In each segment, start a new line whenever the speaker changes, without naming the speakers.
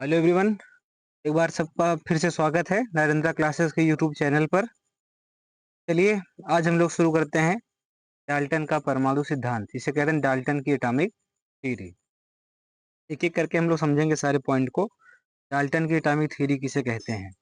Hello everyone. एक बार सबका फिर से स्वागत है नरेंद्र क्लासेस के यूट्यूब चैनल पर। चलिए आज हम लोग शुरू करते हैं डाल्टन का परमाणु सिद्धांत, इसे कहते हैं डाल्टन की एटॉमिक थ्योरी। एक एक करके हम लोग समझेंगे सारे पॉइंट को। डाल्टन की एटॉमिक थ्योरी किसे कहते हैं?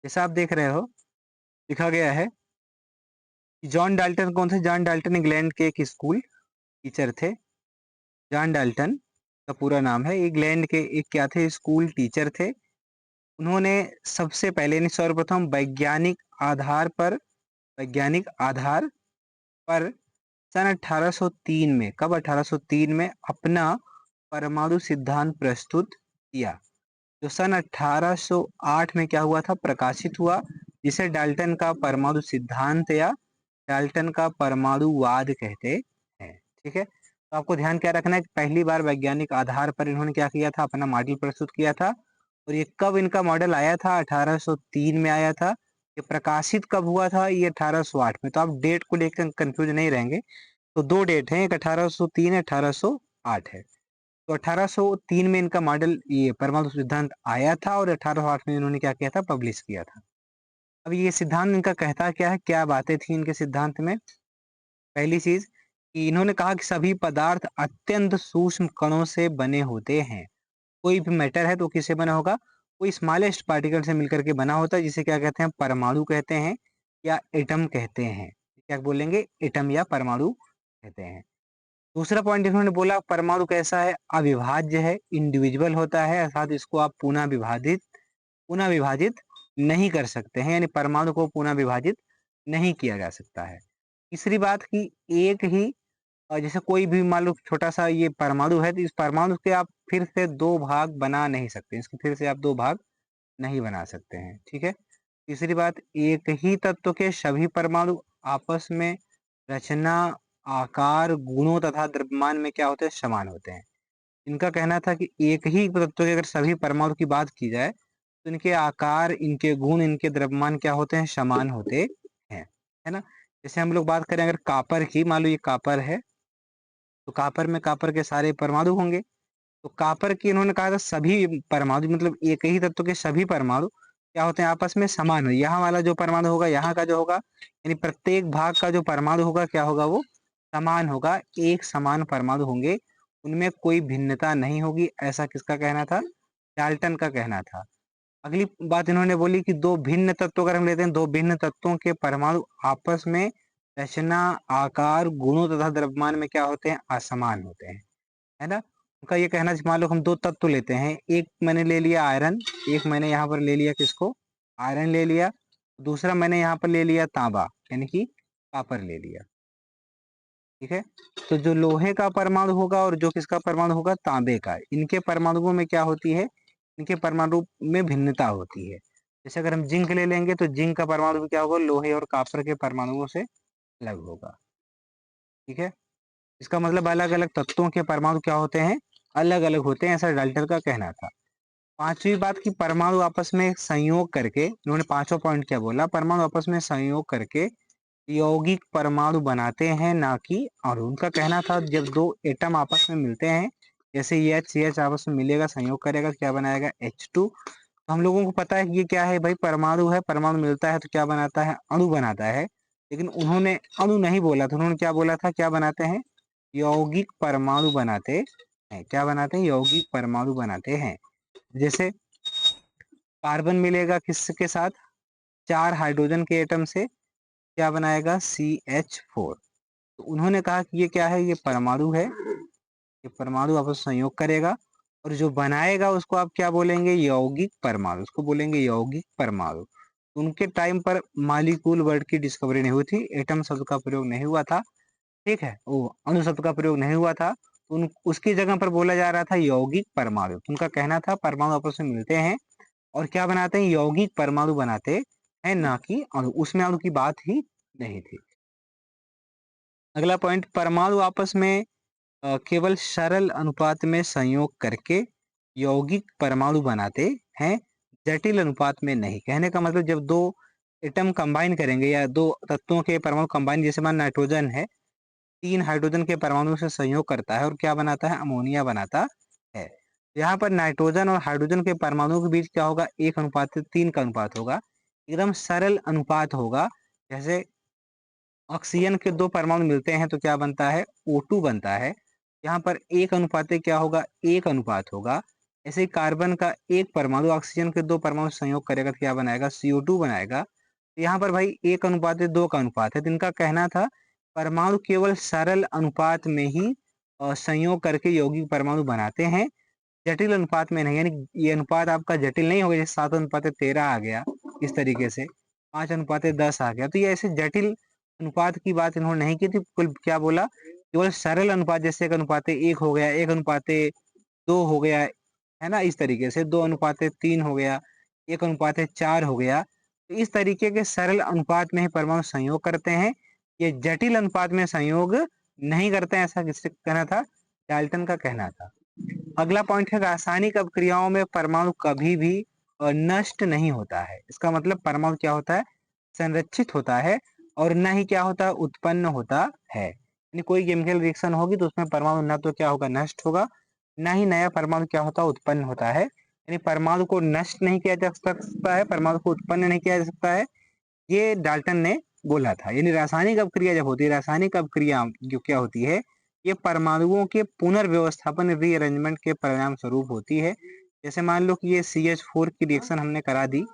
जैसा आप देख रहे हो लिखा गया है कि जॉन डाल्टन कौन थे? जॉन डाल्टन इंग्लैंड के एक स्कूल टीचर थे। जॉन डाल्टन का पूरा नाम है, इंग्लैंड के एक क्या थे? स्कूल टीचर थे। उन्होंने सबसे पहले यानी सर्वप्रथम वैज्ञानिक आधार पर सन 1803 में, कब? 1803 में अपना परमाणु सिद्धांत प्रस्तुत किया, जो सन 1808 में क्या हुआ था? प्रकाशित हुआ, जिसे डाल्टन का परमाणु सिद्धांत या डाल्टन का परमाणुवाद कहते हैं। ठीक है, तो आपको ध्यान क्या रखना है कि पहली बार वैज्ञानिक आधार पर इन्होंने क्या किया था? अपना मॉडल प्रस्तुत किया था। और ये कब इनका मॉडल आया था? 1803 में आया था। ये प्रकाशित कब हुआ था? ये 1808 में। तो आप डेट को लेकर कंफ्यूज नहीं रहेंगे। तो दो डेट हैं, एक 1803 है, 1808 है। तो 1803 में इनका मॉडल ये परमाणु सिद्धांत आया था और 1808 में इन्होंने क्या किया था? पब्लिश किया था। अब ये सिद्धांत इनका कहता क्या है, क्या बातें थी इनके सिद्धांत में? पहली चीज कि इन्होंने कहा कि सभी पदार्थ अत्यंत सूक्ष्म कणों से बने होते हैं। कोई भी मैटर है तो किससे बना होगा? कोई स्मॉलेस्ट पार्टिकल से मिलकर के बना होता है, जिसे क्या कहते हैं? परमाणु कहते हैं या एटम कहते हैं। क्या बोलेंगे? एटम या परमाणु कहते हैं। दूसरा पॉइंट इन्होंने बोला परमाणु कैसा है? अविभाज्य है, इंडिविजुअल होता है, अर्थात इसको आप पुनः विभाजित नहीं कर सकते हैं, यानी परमाणु को पुनः विभाजित नहीं किया जा सकता है। तीसरी बात कि एक ही जैसे कोई भी मान लो छोटा सा ये परमाणु है, तो इस परमाणु के आप फिर से दो भाग बना नहीं सकते, इसके फिर से आप दो भाग नहीं बना सकते हैं। ठीक है। तीसरी बात, एक ही तत्व के सभी परमाणु आपस में रचना, आकार, गुणों तथा द्रव्यमान में क्या होते हैं? समान होते हैं। इनका कहना था कि एक ही तत्व के अगर सभी परमाणु की बात की जाए तो इनके आकार, इनके गुण, इनके द्रव्यमान क्या होते हैं? समान होते हैं। है ना? जैसे हम लोग बात करें अगर कापर की, मान लो ये कापर है, तो कापर में कापर के सारे परमाणु होंगे। तो कापर की इन्होंने कहा था सभी परमाणु, मतलब एक ही तत्व के सभी परमाणु क्या होते हैं? आपस में समान है। यहाँ वाला जो परमाणु होगा, यहाँ का जो होगा, यानी प्रत्येक भाग का जो परमाणु होगा क्या होगा? वो समान होगा, एक समान परमाणु होंगे, उनमें कोई भिन्नता नहीं होगी। ऐसा किसका कहना था? डाल्टन का कहना था। अगली बात इन्होंने बोली कि दो भिन्न तत्व अगर हम लेते हैं, दो भिन्न तत्वों के परमाणु आपस में रचना, आकार, गुणों तथा द्रव्यमान में क्या होते हैं? असमान होते हैं। है ना? उनका ये कहना है मान लो हम दो तत्व लेते हैं, एक मैंने ले लिया आयरन, एक मैंने यहाँ पर ले लिया किसको? आयरन ले लिया। दूसरा मैंने यहाँ पर ले लिया तांबा, यानी कि कॉपर ले लिया। ठीक है। तो जो लोहे का परमाणु होगा और जो किसका परमाणु होगा? तांबे का, इनके परमाणुओं में क्या होती है? इनके परमाणु में भिन्नता होती है। जैसे अगर हम जिंक ले लेंगे तो जिंक का परमाणु भी क्या होगा? लोहे और कॉपर के परमाणुओं से अलग होगा। ठीक है। इसका मतलब अलग अलग तत्वों के परमाणु क्या होते हैं? अलग अलग होते हैं, ऐसा डाल्टन का कहना था। पांचवी बात की परमाणु आपस में संयोग करके, इन्होंने पांचवा पॉइंट क्या बोला? परमाणु आपस में संयोग करके यौगिक परमाणु बनाते हैं, ना कि अणु। उनका कहना था जब दो एटम आपस में मिलते हैं, जैसे ये एच आपस में मिलेगा, संयोग करेगा, क्या बनाएगा? H2। तो हम लोगों को पता है कि ये क्या है भाई? परमाणु है। परमाणु मिलता है तो क्या बनाता है? अणु बनाता है। लेकिन उन्होंने अणु नहीं बोला था, उन्होंने क्या बोला था? क्या बनाते हैं? यौगिक परमाणु बनाते हैं। क्या बनाते हैं? यौगिक परमाणु बनाते हैं। जैसे कार्बन मिलेगा किसके साथ? चार हाइड्रोजन के एटम से क्या बनाएगा? CH4। तो उन्होंने कहा कि ये क्या है? ये परमाणु है, ये परमाणु आपस में संयोग करेगा और जो बनाएगा उसको आप क्या बोलेंगे? यौगिक परमाणु, उसको बोलेंगे यौगिक परमाणु। उनके टाइम पर मालिक्यूल वर्ड की डिस्कवरी नहीं हुई थी, एटम शब्द का प्रयोग नहीं हुआ था। ठीक है, वो अणु शब्द का प्रयोग नहीं हुआ था। उन उसकी जगह पर बोला जा रहा था यौगिक परमाणु। तो उनका कहना था परमाणु आपस में मिलते हैं और क्या बनाते हैं? यौगिक परमाणु बनाते हैं, ना कि अणु। उसमें अणु की बात ही नहीं थी। अगला पॉइंट, परमाणु आपस में केवल सरल अनुपात में संयोग करके यौगिक परमाणु बनाते हैं, जटिल अनुपात में नहीं। कहने का मतलब जब दो एटम कंबाइन करेंगे या दो तत्वों के परमाणु कंबाइन, जैसे मान नाइट्रोजन है, 3 हाइड्रोजन के परमाणु से संयोग करता है और क्या बनाता है? अमोनिया बनाता है। यहाँ पर नाइट्रोजन और हाइड्रोजन के परमाणुओं के बीच क्या होगा? 1:3 का अनुपात होगा। एकदम सरल अनुपात होगा। जैसे ऑक्सीजन के 2 परमाणु मिलते हैं तो क्या बनता है? O2 बनता है। यहाँ पर 1 अनुपात क्या होगा? 1 अनुपात होगा। ऐसे ही कार्बन का 1 परमाणु ऑक्सीजन के 2 परमाणु से संयोग करेगा तो क्या बनाएगा? CO2 बनाएगा। तो यहाँ पर भाई 1:2 का अनुपात है। तो इनका कहना था परमाणु केवल सरल अनुपात में ही संयोग करके यौगिक परमाणु बनाते हैं, जटिल अनुपात में नहीं। यानी ये अनुपात आपका जटिल नहीं होगा, जैसे 7:13 आ गया इस तरीके से, 5:10 आ गया। तो ये ऐसे जटिल अनुपात की बात इन्होंने नहीं की थी। कुल क्या बोला? केवल सरल अनुपात, जैसे 1:1 हो गया, 1:2 हो गया, है ना? इस तरीके से 2:3 हो गया, 1:4 हो गया। तो इस तरीके के सरल अनुपात में ही परमाणु संयोग करते हैं। ये जटिल अनुपात में संयोग नहीं करते हैं, ऐसा किससे कहना था? डाल्टन का कहना था। अगला पॉइंट है रासायनिक अभिक्रियाओं में परमाणु कभी भी नष्ट नहीं होता है। इसका मतलब परमाणु क्या होता है? संरक्षित होता है और न ही क्या होता है? उत्पन्न होता है। यानी कोई केमिकल रिएक्शन होगी तो उसमें परमाणु न तो क्या होगा? नष्ट होगा, न ही नया परमाणु क्या होता है? उत्पन्न होता है। यानी परमाणु को नष्ट नहीं किया जा सकता है, परमाणु को उत्पन्न नहीं किया जा सकता है, ये डाल्टन ने बोला था। यानी रासायनिक अभिक्रिया जब होती है, रासायनिक अभिक्रिया जो क्या होती है, ये परमाणुओं के पुनर्व्यवस्थापन रीअरेंजमेंट के परिणाम स्वरूप होती है। जैसे मान लो कि ये CH4 की रिएक्शन हमने करा दी,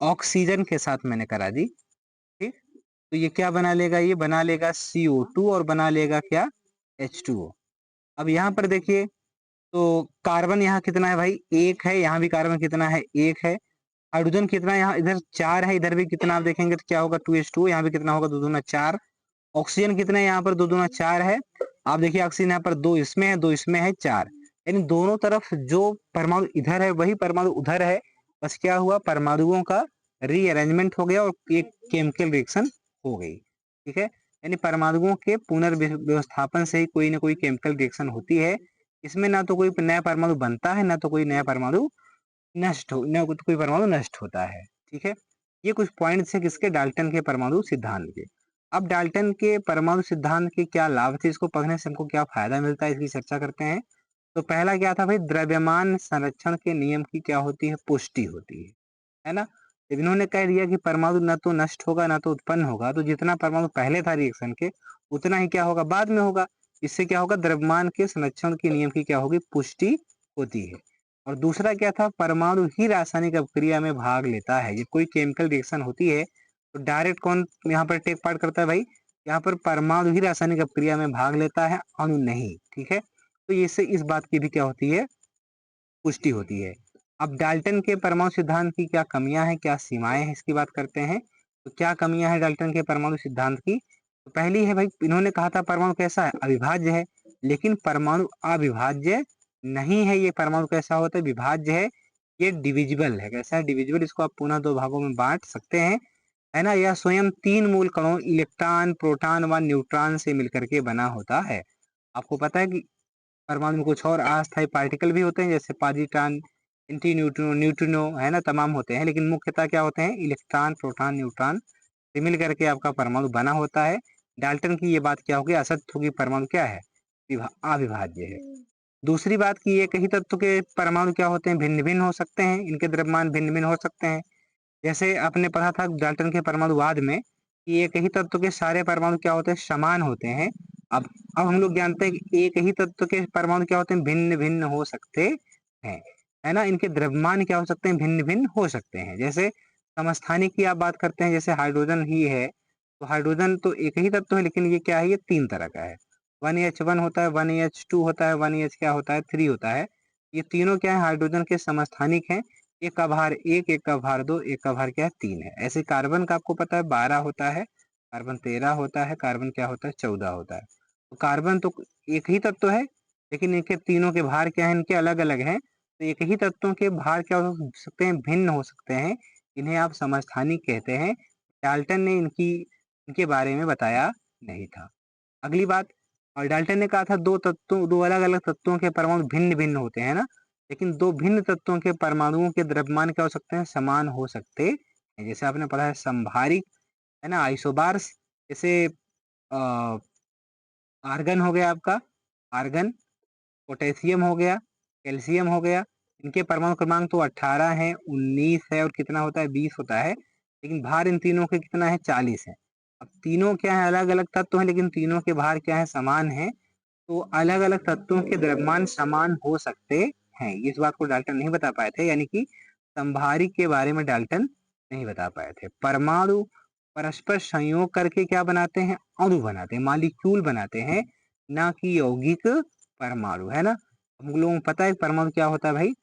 ऑक्सीजन के साथ मैंने करा दी, ठीक? तो ये क्या बना लेगा? ये बना लेगा CO2 और बना लेगा क्या? H2O। अब यहाँ पर देखिए, तो कार्बन यहाँ कितना है भाई? 1 है। यहाँ भी कार्बन कितना है? 1 है। हाइड्रोजन कितना है? यहाँ इधर 4 है, इधर भी कितना आप देखेंगे तो क्या होगा? 2H2O। यहाँ भी कितना होगा? 2 दूना 4। ऑक्सीजन कितना है? यहाँ पर 2 दूना 4 है। आप देखिए ऑक्सीजन यहाँ पर 2 इसमें है, 2 इसमें है, 4। यानी दोनों तरफ जो परमाणु इधर है वही परमाणु उधर है। बस क्या हुआ? परमाणुओं का रीअरेंजमेंट हो गया और एक केमिकल रिएक्शन हो गई। ठीक है? यानी परमाणुओं के पुनर्व्यवस्थापन से ही कोई ना कोई केमिकल रिएक्शन होती है। इसमें ना तो कोई नया परमाणु बनता है, ना तो कोई नया परमाणु नष्ट हो, न कोई परमाणु नष्ट होता है। ठीक है? ये कुछ पॉइंट्स है किसके? डाल्टन के परमाणु सिद्धांत के। अब डाल्टन के परमाणु सिद्धांत के क्या लाभ थे, इसको पढ़ने से हमको क्या फायदा मिलता है, इसकी चर्चा करते हैं। तो पहला क्या था भाई? द्रव्यमान संरक्षण के नियम की क्या होती है? पुष्टि होती है ना? जब इन्होंने कह दिया कि परमाणु न तो नष्ट होगा ना तो उत्पन्न होगा, तो जितना परमाणु पहले था रिएक्शन के उतना ही क्या होगा? बाद में होगा। इससे क्या होगा? द्रव्यमान के संरक्षण के नियम की क्या होगी? पुष्टि होती है। और दूसरा क्या था? परमाणु ही रासायनिक अभिक्रिया में भाग लेता है। जब कोई केमिकल रिएक्शन होती है तो डायरेक्ट कौन यहाँ पर टेक पार्ट करता है भाई? यहाँ पर परमाणु ही रासायनिक अभिक्रिया में भाग लेता है, अणु नहीं। ठीक है? तो इससे इस बात की भी क्या होती है? पुष्टि होती है। अब डाल्टन के परमाणु सिद्धांत की क्या कमियां हैं, क्या सीमाएं हैं, इसकी बात करते हैं। तो क्या कमियां हैं डाल्टन के परमाणु सिद्धांत की? तो पहली है भाई, इन्होंने कहा था परमाणु कैसा है? अविभाज्य है। लेकिन परमाणु अविभाज्य नहीं है। ये परमाणु कैसा होता है? विभाज्य है। ये डिविजिबल है। कैसा है? डिविजिबल। इसको आप पुनः 2 भागों में बांट सकते हैं, है ना? यह स्वयं 3 मूल कणों इलेक्ट्रॉन, प्रोटॉन व न्यूट्रॉन से मिलकर के बना होता है। आपको पता है कि परमाणु में कुछ और अस्थायी पार्टिकल भी होते हैं, जैसे पॉजिट्रॉन, एंटी न्यूट्रिनो, न्यूट्रिनो, है ना? तमाम होते हैं, लेकिन मुख्यतः क्या होते हैं? इलेक्ट्रॉन, प्रोटॉन, न्यूट्रॉन से मिल करके आपका परमाणु बना होता है। डाल्टन की ये बात क्या होगी? असत्य होगी। परमाणु क्या है? अविभाज्य है। दूसरी बात की एक ही तत्व के परमाणु क्या होते हैं? भिन्न भिन्न हो सकते हैं, इनके द्रव्यमान भिन्न भिन्न हो सकते हैं। जैसे आपने पढ़ा था डाल्टन के परमाणुवाद में कि एक ही तत्व के सारे परमाणु क्या होते हैं? समान होते हैं। अब हम लोग जानते हैं कि एक ही तत्व के परमाणु क्या होते हैं? भिन्न भिन्न हो सकते हैं, है ना? इनके द्रव्यमान क्या हो सकते हैं? भिन्न भिन्न हो सकते हैं। जैसे समस्थानिक की आप बात करते हैं, जैसे हाइड्रोजन ही है, तो हाइड्रोजन तो एक ही तत्व है, लेकिन ये क्या है? ये 3 तरह का है। 1H1 होता है, 1H2 होता है, 1H क्या होता है? 3 होता है। ये तीनों क्या है? हाइड्रोजन के समस्थानिक हैं। एक का भार 1, एक का भार 2, एक का भार क्या है? 3 है। ऐसे कार्बन का आपको पता है 12 होता है, कार्बन 13 होता है, कार्बन क्या होता है? 14 होता है। तो कार्बन तो एक ही तत्व है, लेकिन इनके तीनों के भार क्या है? इनके अलग अलग हैं। तो एक ही तत्वों के भार क्या हो सकते हैं? भिन्न हो सकते हैं। इन्हें आप समस्थानिक कहते हैं। डाल्टन ने इनके बारे में बताया नहीं था। अगली बात, और डाल्टन ने कहा था दो अलग अलग तत्वों के परमाणु भिन्न भिन्न होते हैं ना, लेकिन 2 भिन्न तत्वों के परमाणुओं के द्रव्यमान क्या हो सकते हैं? समान हो सकते हैं। जैसे आपने पढ़ा है संभारिक, है ना? आइसोबार्स। जैसे आर्गन हो गया आपका, आर्गन, पोटेशियम हो गया, कैल्शियम हो गया। इनके परमाणु क्रमांक तो 18 है, 19 है और कितना होता है 20 होता है, लेकिन भार इन तीनों के कितना है 40 है। अब तीनों क्या है अलग अलग तत्व हैं, लेकिन तीनों के भार क्या है समान है। तो अलग अलग तत्वों के द्रव्यमान समान हो सकते हैं, इस बात को डाल्टन नहीं बता पाए थे, यानी कि संभारी के बारे में डाल्टन नहीं बता पाए थे। परमाणु परस्पर संयोग करके क्या बनाते हैं, अणु बनाते हैं, मालिक्यूल बनाते हैं, ना कि यौगिक परमाणु, है ना। हम लोगों को पता है परमाणु क्या होता है भाई,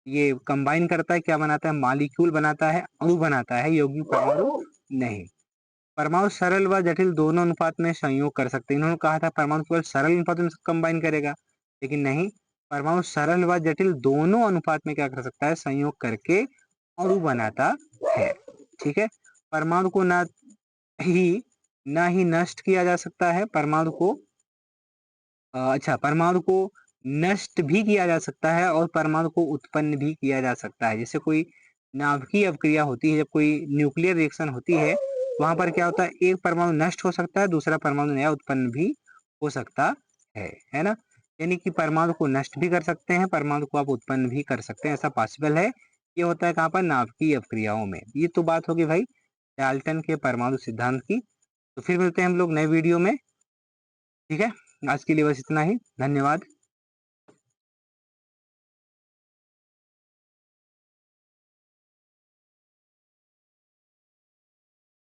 ये कंबाइन करता है, क्या बनाता है, मालिक्यूल बनाता है, अणु बनाता है, यौगिक परमाणु नहीं। परमाणु सरल व जटिल दोनों अनुपात में संयोग कर सकते हैं। इन्होंने कहा था परमाणु केवल सरल अनुपात में कंबाइन करेगा, लेकिन नहीं, परमाणु सरल व जटिल दोनों अनुपात में क्या कर सकता है, संयोग करके अणु बनाता है। ठीक है, परमाणु को ना ही नष्ट किया जा सकता है, परमाणु को अच्छा, परमाणु को नष्ट भी किया जा सकता है और परमाणु को उत्पन्न भी किया जा सकता है। जैसे कोई नाभिकीय अवक्रिया होती है, जब कोई न्यूक्लियर रिएक्शन होती है, वहां पर क्या होता है, एक परमाणु नष्ट हो सकता है, दूसरा परमाणु नया उत्पन्न भी हो सकता है ना। यानी कि परमाणु को नष्ट भी कर सकते हैं, परमाणु को आप उत्पन्न भी कर सकते हैं, ऐसा पॉसिबल है। ये होता है कहाँ पर, नाभिकीय अवक्रियाओं में। ये तो बात होगी भाई डाल्टन के परमाणु सिद्धांत की। तो फिर मिलते हैं हम लोग नए वीडियो में। ठीक है, आज के लिए बस इतना ही, धन्यवाद।